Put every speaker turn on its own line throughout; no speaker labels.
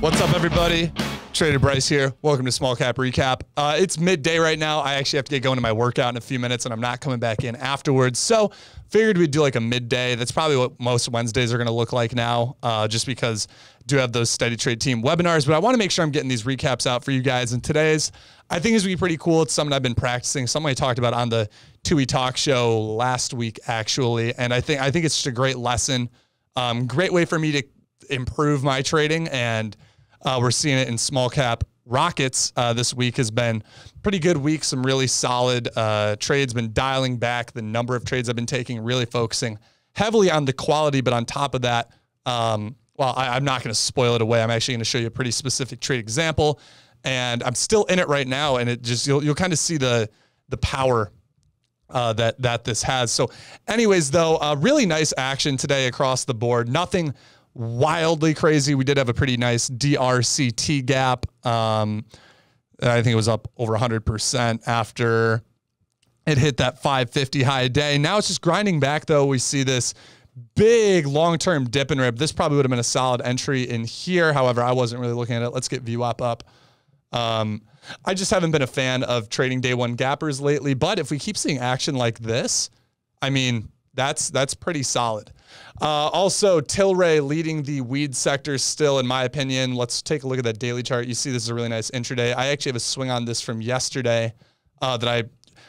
What's up, everybody? Trader Bryce here. Welcome to Small Cap Recap. It's midday right now. I actually have to get going to my workout in a few minutes, and I'm not coming back in afterwards. So figured we'd do like a midday. That's probably what most Wednesdays are going to look like now, just because I do have those Steady Trade Team webinars. But I want to make sure I'm getting these recaps out for you guys. And today's, I think, is going to be pretty cool. It's something I've been practicing, something I talked about on the TUI Talk show last week, actually. And I think it's just a great lesson, great way for me to improve my trading, and we're seeing it in small cap rockets. This week has been a pretty good week. Some really solid trades, been dialing back the number of trades I've been taking, really focusing heavily on the quality. But on top of that, well, I'm not going to spoil it away. I'm actually going to show you a pretty specific trade example, and I'm still in it right now. And it just, you'll kind of see the power that this has. So anyways, though, really nice action today across the board. Nothing wildly crazy. We did have a pretty nice DRCT gap. I think it was up over 100% after it hit that 550 high a day. Now it's just grinding back, though. We see this big long-term dip and rip. This probably would have been a solid entry in here. However, I wasn't really looking at it. Let's get VWAP up. I just haven't been a fan of trading day one gappers lately, but if we keep seeing action like this, I mean, that's pretty solid. Also, TLRY leading the weed sector still, in my opinion. Let's take a look at that daily chart. You see this is a really nice intraday. I actually have a swing on this from yesterday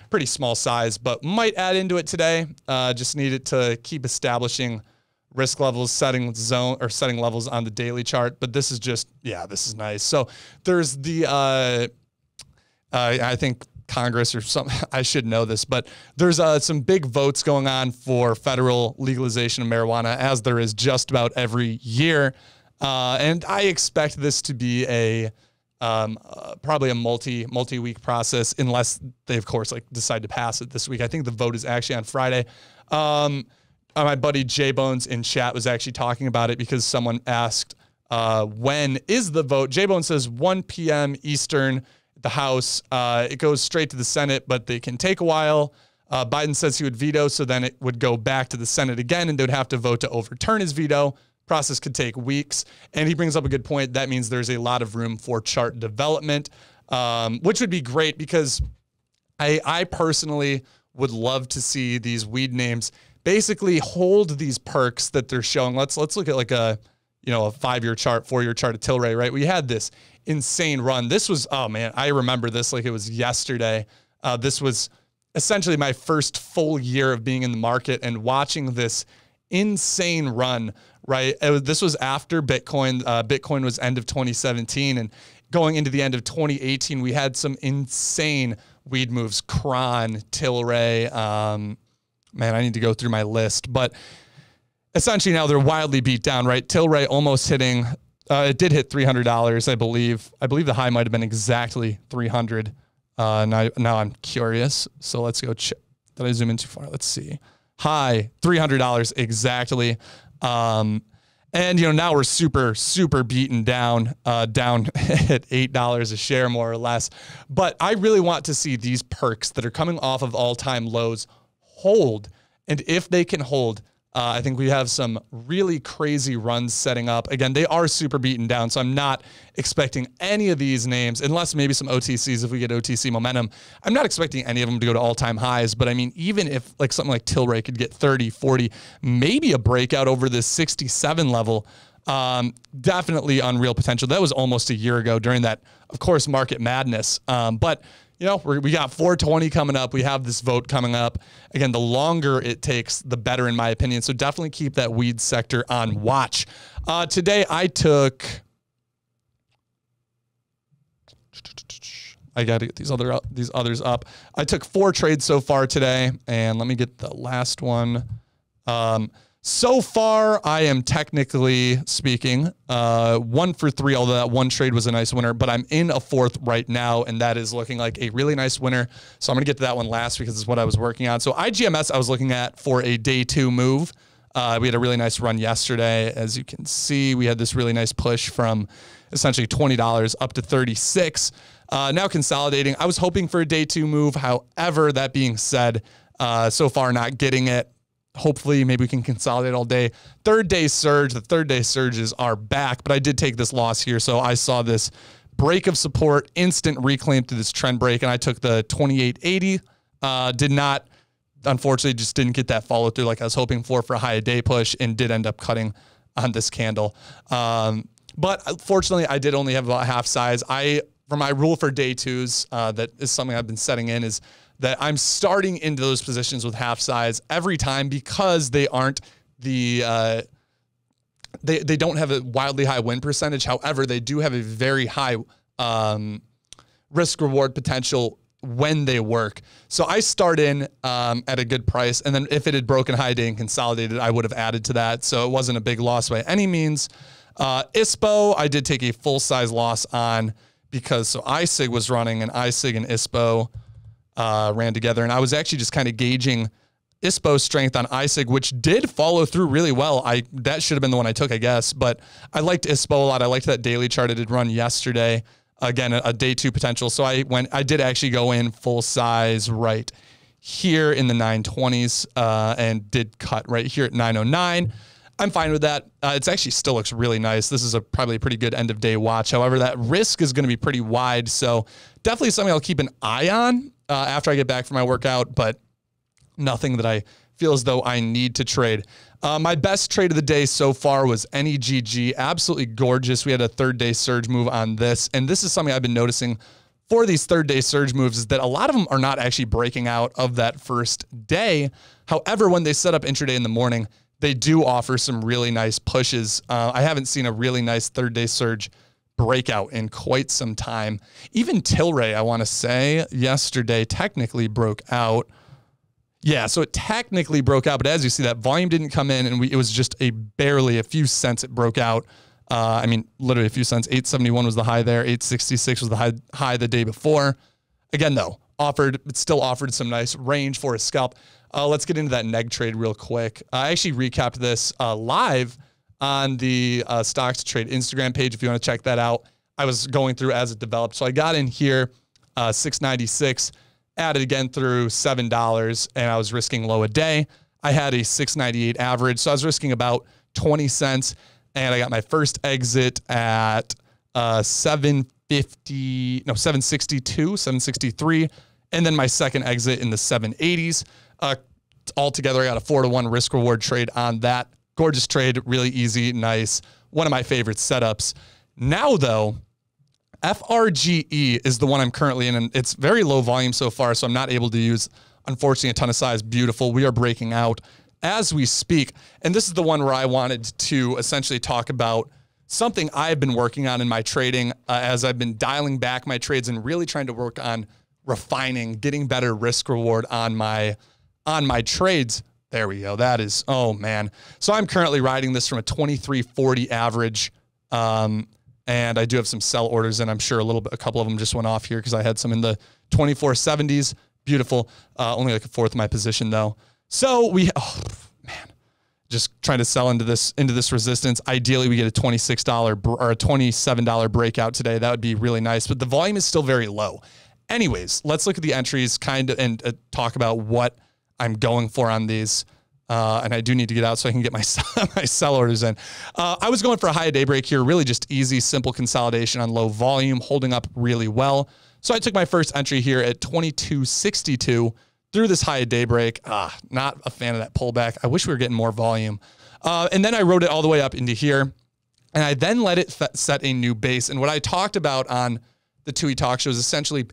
pretty small size, but might add into it today. Just need it to keep establishing risk levels, setting levels on the daily chart. But this is just, yeah, this is nice. So there's the, I think, Congress or something, I should know this, but there's some big votes going on for federal legalization of marijuana, as there is just about every year. And I expect this to be a probably a multi-week process, unless they, of course, like decide to pass it this week. I think the vote is actually on Friday. My buddy J Bones in chat was actually talking about it because someone asked, when is the vote? J Bones says 1 p.m. Eastern. The House, it goes straight to the Senate, but they can take a while. Biden says he would veto, so then it would go back to the Senate again, and they would have to vote to overturn his veto. Process could take weeks. And he brings up a good point. That means there's a lot of room for chart development, which would be great, because I personally would love to see these weed names basically hold these perks that they're showing. Let's look at like a 5-year chart, 4-year chart of TLRY, right? We had this insane run. This was, oh man, I remember this like it was yesterday. This was essentially my first full year of being in the market and watching this insane run, right? This was after Bitcoin. Bitcoin was end of 2017, and going into the end of 2018, we had some insane weed moves. Cron, TLRY, man, I need to go through my list, but essentially now they're wildly beat down, right? TLRY almost hitting, it did hit $300, I believe. I believe the high might have been exactly 300. Now I'm curious. So let's go check. Did I zoom in too far? Let's see. High, $300 exactly. And, now we're super beaten down at $8 a share, more or less. But I really want to see these perks that are coming off of all-time lows hold. And if they can hold, I think we have some really crazy runs setting up. Again, they are super beaten down, so I'm not expecting any of these names, unless maybe some OTCs if we get OTC momentum. I'm not expecting any of them to go to all-time highs, but I mean, even if like something like TLRY could get 30, 40, maybe a breakout over this 67 level, definitely unreal potential. That was almost a year ago during that, of course, market madness. But we got 420 coming up. We have this vote coming up. Again, the longer it takes, the better, in my opinion. So definitely keep that weed sector on watch. Today, I got to get these others up. I took 4 trades so far today, and let me get the last one. So far, I am technically speaking 1 for 3, although that one trade was a nice winner, but I'm in a 4th right now, and that is looking like a really nice winner. So I'm going to get to that one last because it's what I was working on. So IGMS I was looking at for a day 2 move. We had a really nice run yesterday. As you can see, we had this really nice push from essentially $20 up to 36. Now consolidating. I was hoping for a day 2 move. However, that being said, so far not getting it. hopefully maybe we can consolidate all day. Third day surge, the third day surges are back, but I did take this loss here. So I saw this break of support, instant reclaim through this trend break, and I took the 2880. Did not, unfortunately, just didn't get that follow through like I was hoping for a high day push, and did end up cutting on this candle. But fortunately, I did only have about half size. For my rule for day twos, that is something I've been setting in, is that I'm starting into those positions with half size every time, because they aren't the, they don't have a wildly high win percentage. However, they do have a very high risk reward potential when they work. So I start in at a good price, and then if it had broken high day and consolidated, I would have added to that. So it wasn't a big loss by any means. ISPO, I did take a full size loss on, because so ISIG was running, and ISIG and ISPO ran together, and I was actually just kind of gauging ISPO's strength on ISIG, which did follow through really well. That should have been the one I took, I guess, but I liked ISPO a lot. I liked that daily chart it did run yesterday. Again, a day two potential. So I did actually go in full size right here in the 920s and did cut right here at 909. I'm fine with that. It's actually still looks really nice. This is probably a pretty good end of day watch. However, that risk is going to be pretty wide. So definitely something I'll keep an eye on after I get back from my workout, but nothing that I feel as though I need to trade. My best trade of the day so far was NEGG. Absolutely gorgeous. We had a third day surge move on this. And this is something I've been noticing for these third day surge moves, is that a lot of them are not actually breaking out of that first day. However, when they set up intraday in the morning, they do offer some really nice pushes. I haven't seen a really nice third day surge breakout in quite some time. Even TLRY, I want to say, yesterday technically broke out. Yeah, so it technically broke out, but as you see, that volume didn't come in, and it was just barely a few cents it broke out. I mean, literally a few cents. 871 was the high there. 866 was the high the day before. Again, though, it still offered some nice range for a scalp. Let's get into that NEGG trade real quick. I actually recapped this live on the StocksToTrade Instagram page if you want to check that out. I was going through as it developed. So I got in here, 696, added again through $7, and I was risking low a day. I had a 698 average, so I was risking about 20 cents, and I got my first exit at 762, 763, and then my second exit in the 780s. Altogether, I got a 4-to-1 risk reward trade on that. Gorgeous trade, really easy, nice. One of my favorite setups. Now, though, FRGE is the one I'm currently in, and it's very low volume so far, so I'm not able to use, unfortunately, a ton of size. Beautiful. We are breaking out as we speak, and this is the one where I wanted to essentially talk about something I've been working on in my trading as I've been dialing back my trades and really trying to work on refining, getting better risk reward on my trades. There we go. That is, oh man. So I'm currently riding this from a 2340 average. And I do have some sell orders, and I'm sure a couple of them just went off here because I had some in the 2470s. Beautiful. Only like a fourth of my position though. So oh man, just trying to sell into this resistance. Ideally we get a $26 or a $27 breakout today. That would be really nice, but the volume is still very low. Anyways, let's look at the entries and talk about what I'm going for on these. And I do need to get out so I can get my sell orders in. I was going for a high day break here, really just easy, simple consolidation on low volume, holding up really well. So I took my first entry here at 2262 through this high day break. Not a fan of that pullback. I wish we were getting more volume. And then I rode it all the way up into here, and I then let it set a new base. And what I talked about on the TUI talk show is essentially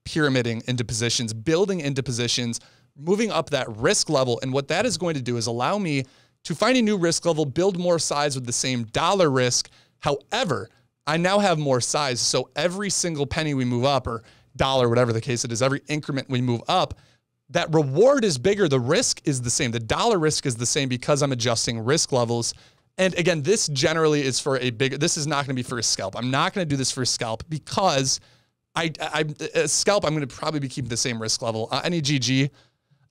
pyramiding into positions, building into positions, moving up that risk level. And what that is going to do is allow me to find a new risk level, build more size with the same dollar risk. However, I now have more size. So every single penny we move up, or dollar, whatever the case it is, every increment we move up, that reward is bigger. The risk is the same. The dollar risk is the same because I'm adjusting risk levels. And again, this generally is for this is not going to be for a scalp. I'm not going to do this for a scalp because a scalp, I'm going to probably be keeping the same risk level. NEGG,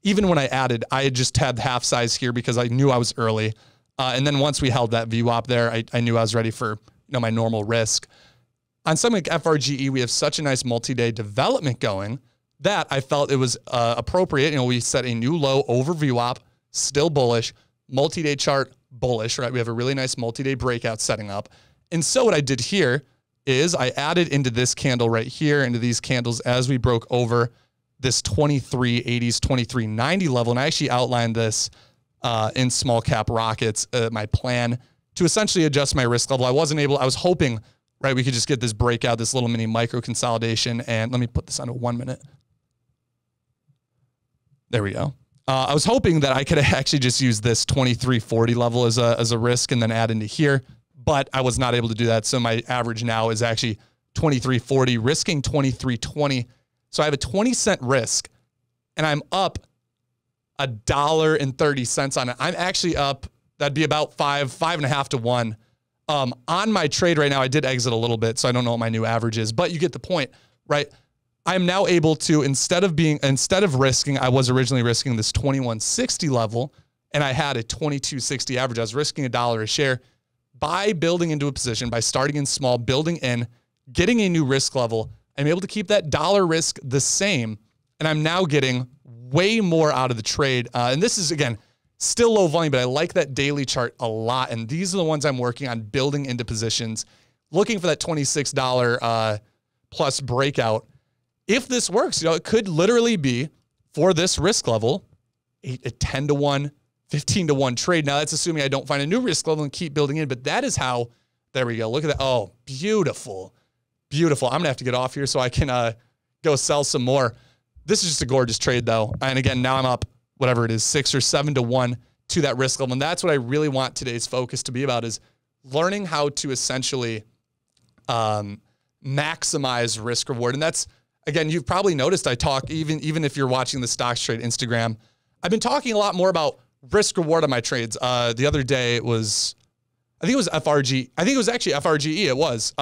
even when I added, I just had half size here because I knew I was early. And then once we held that VWAP there, I knew I was ready for my normal risk. On something like FRGE, we have such a nice multi-day development going that I felt it was appropriate. We set a new low over VWAP, still bullish. Multi-day chart, bullish, right? We have a really nice multi-day breakout setting up. And so what I did here is I added into this candle right here, into these candles as we broke over this 2380s, 2390 level. And I actually outlined this in small cap rockets, my plan to essentially adjust my risk level. I was hoping, right, we could just get this breakout, this little mini micro consolidation. And let me put this on a 1 minute. There we go. I was hoping that I could actually just use this 2340 level as a risk and then add into here, but I was not able to do that. So my average now is actually 2340, risking 2320. So I have a 20-cent risk, and I'm up $1.30 on it. I'm actually up, that'd be about 5.5 to 1. On my trade right now, I did exit a little bit, so I don't know what my new average is, but you get the point, right? I'm now able to, instead of risking, I was originally risking this 2160 level, and I had a 2260 average. I was risking $1 a share. By building into a position, by starting in small, building in, getting a new risk level, I'm able to keep that dollar risk the same, and I'm now getting way more out of the trade. And this is, again, still low volume, but I like that daily chart a lot, and these are the ones I'm working on building into positions, looking for that $26 plus breakout. If this works, it could literally be, for this risk level, a 10 to 1, 15 to 1 trade. Now, that's assuming I don't find a new risk level and keep building in, but that is how, there we go. Look at that. Oh, beautiful. Beautiful. I'm going to have to get off here so I can go sell some more. This is just a gorgeous trade, though. And again, now I'm up, whatever it is, 6 or 7 to 1 to that risk level. And that's what I really want today's focus to be about, is learning how to essentially maximize risk reward. And that's, again, you've probably noticed I talk, even if you're watching the StocksToTrade Instagram, I've been talking a lot more about risk reward on my trades. The other day it was, I think it was FRGE. I think it was actually FRGE. It was.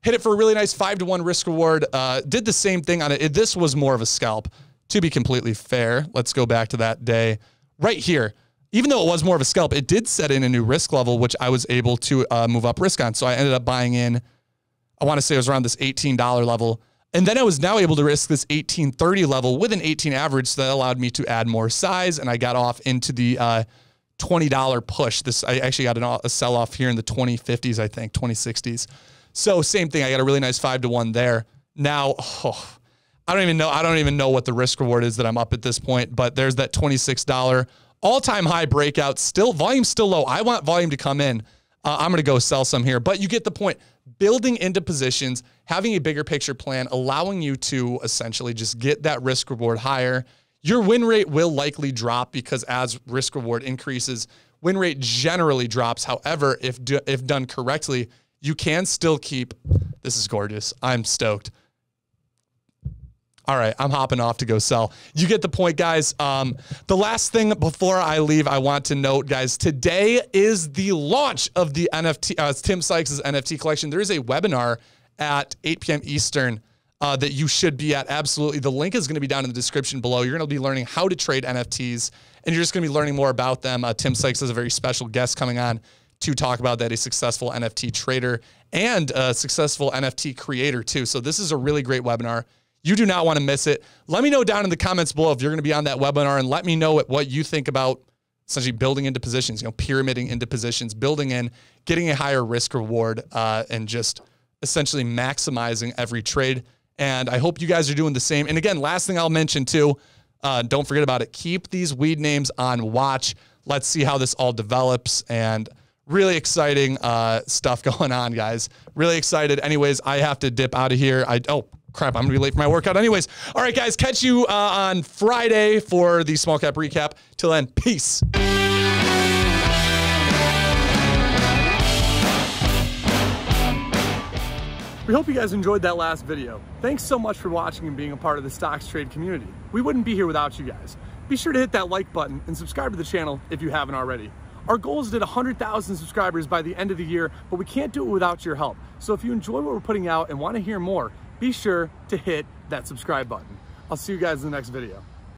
Hit it for a really nice 5 to 1 risk reward. Did the same thing on it. This was more of a scalp, to be completely fair. Let's go back to that day right here. Even though it was more of a scalp, it did set in a new risk level, which I was able to move up risk on. So I ended up buying in, I want to say it was around this $18 level. And then I was now able to risk this 1830 level with an 18 average. So that allowed me to add more size, and I got off into the $20 push. I actually got a sell off here in the 2050s, I think, 2060s. So same thing. I got a really nice 5 to 1 there. Now, I don't even know what the risk reward is that I'm up at this point, but there's that $26 all-time high breakout. Still, volume's still low. I want volume to come in. I'm going to go sell some here, but you get the point. Building into positions, having a bigger picture plan, allowing you to essentially just get that risk reward higher. Your win rate will likely drop because as risk reward increases, win rate generally drops. However, if done correctly, you can still keep, this is gorgeous. I'm stoked. All right, I'm hopping off to go sell. You get the point, guys. The last thing before I leave, I want to note, guys, today is the launch of the NFT, Tim Sykes' NFT collection. There is a webinar at 8 p.m. Eastern that you should be at. Absolutely. The link is going to be down in the description below. You're going to be learning how to trade NFTs, and you're just going to be learning more about them. Tim Sykes has a very special guest coming on to talk about that, a successful NFT trader and a successful NFT creator too. So this is a really great webinar. You do not want to miss it. Let me know down in the comments below if you're going to be on that webinar, and let me know what you think about essentially building into positions, pyramiding into positions, building in, getting a higher risk reward, and just essentially maximizing every trade. And I hope you guys are doing the same. And again, last thing I'll mention too, don't forget about it. Keep these weed names on watch. Let's see how this all develops, and really exciting stuff going on, guys. Really excited. Anyways, I have to dip out of here. Oh, crap, I'm going to be late for my workout anyways. All right, guys, catch you on Friday for the small cap recap. Till then, peace. We hope you guys enjoyed that last video. Thanks so much for watching and being a part of the StocksTrade community. We wouldn't be here without you guys. Be sure to hit that like button and subscribe to the channel if you haven't already. Our goal is to hit 100,000 subscribers by the end of the year, but we can't do it without your help. So if you enjoy what we're putting out and want to hear more, be sure to hit that subscribe button. I'll see you guys in the next video.